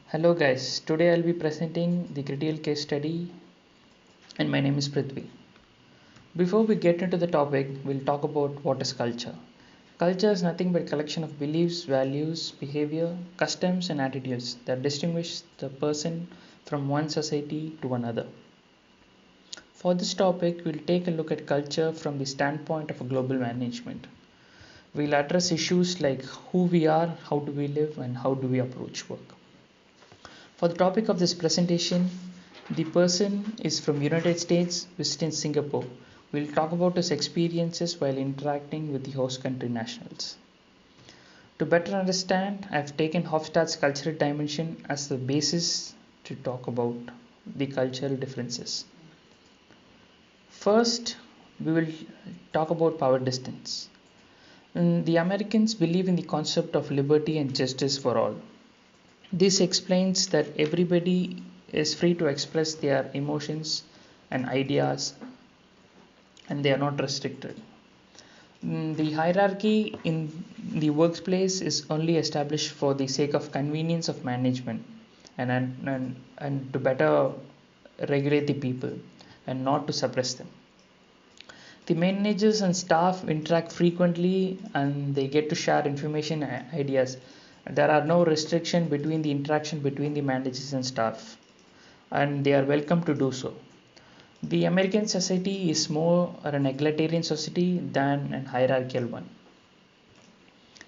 Hello guys, today I'll be presenting the critical case study and my name is Prithvi. Before we get into the topic, we'll talk about what is culture. Culture is nothing but a collection of beliefs, values, behavior, customs and attitudes that distinguish the person from one society to another. For this topic, we'll take a look at culture from the standpoint of a global management. We'll address issues like who we are, how do we live and how do we approach work. For the topic of this presentation, the person is from United States visiting Singapore. We'll talk about his experiences while interacting with the host country nationals. To better understand, I've taken Hofstadt's cultural dimension as the basis to talk about the cultural differences. First, we will talk about power distance. The Americans believe in the concept of liberty and justice for all. This explains that everybody is free to express their emotions and ideas and they are not restricted. The hierarchy in the workplace is only established for the sake of convenience of management and to better regulate the people and not to suppress them. The managers and staff interact frequently and they get to share information and ideas. There are no restriction between the interaction between the managers and staff and they are welcome to do so. The American society is more an egalitarian society than a hierarchical one.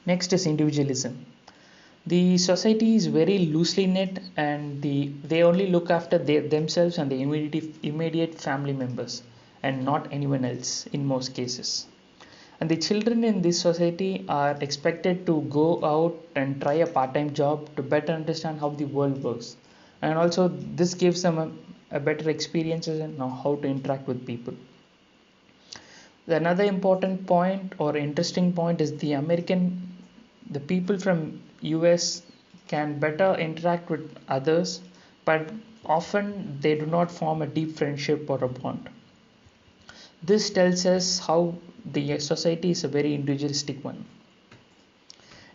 Next is individualism. The society is very loosely knit and they only look after themselves and the immediate family members and not anyone else in most cases. And the children in this society are expected to go out and try a part-time job to better understand how the world works. And also this gives them a better experience and know how to interact with people. Another important point or interesting point is the people from US can better interact with others, but often they do not form a deep friendship or a bond. This tells us how the society is a very individualistic one.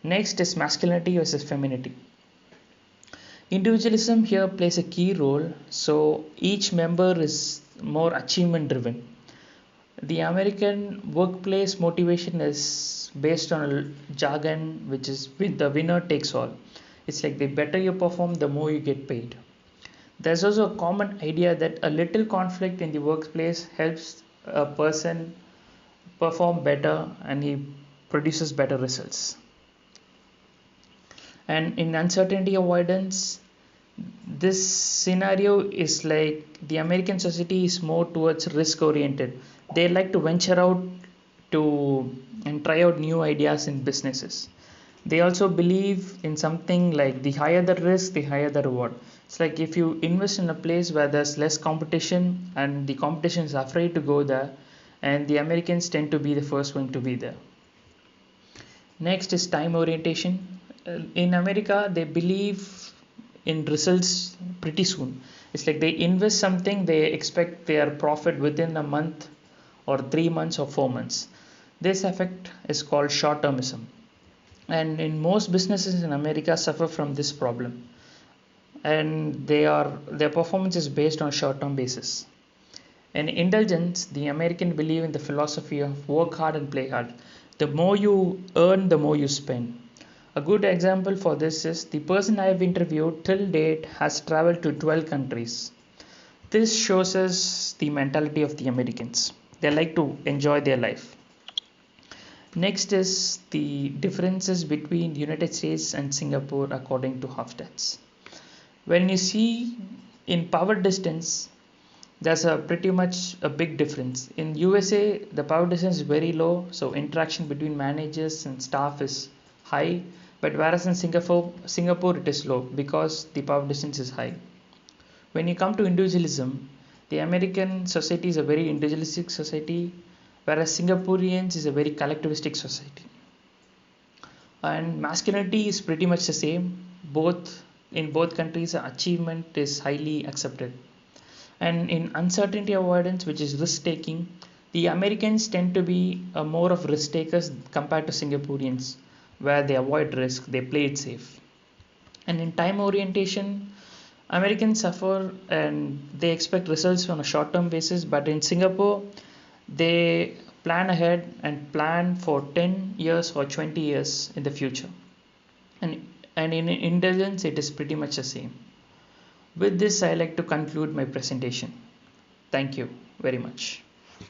Next is masculinity versus femininity. Individualism here plays a key role, so each member is more achievement driven. The American workplace motivation is based on a jargon which is the winner takes all. It's like the better you perform, the more you get paid. There's also a common idea that a little conflict in the workplace helps a person perform better and he produces better results. And in uncertainty avoidance, this scenario is like the American society is more towards risk oriented. They like to venture out to and try out new ideas in businesses. They also believe in something like the higher the risk, the higher the reward. It's like if you invest in a place where there's less competition and the competition is afraid to go there, and the Americans tend to be the first one to be there. Next is time orientation. In America, they believe in results pretty soon. It's like they invest something, they expect their profit within a month or 3 months or 4 months. This effect is called short-termism. And in most businesses in America suffer from this problem. And their performance is based on a short-term basis. And indulgence, the American believe in the philosophy of work hard and play hard. The more you earn, the more you spend. A good example for this is the person I have interviewed till date has traveled to 12 countries. This shows us the mentality of the Americans. They like to enjoy their life. Next is the differences between United States and Singapore according to Hofstadt's. When you see in power distance, there's a pretty much a big difference. In USA, the power distance is very low, so interaction between managers and staff is high. But whereas in Singapore it is low because the power distance is high. When you come to individualism, the American society is a very individualistic society, whereas Singaporeans is a very collectivistic society. And masculinity is pretty much the same. In both countries, achievement is highly accepted. And in uncertainty avoidance, which is risk taking, the Americans tend to be more of risk takers compared to Singaporeans, where they avoid risk, they play it safe. And in time orientation, Americans suffer and they expect results on a short term basis, but in Singapore, they plan ahead and plan for 10 years or 20 years in the future. And in intelligence, it is pretty much the same. With this, I like to conclude my presentation. Thank you very much.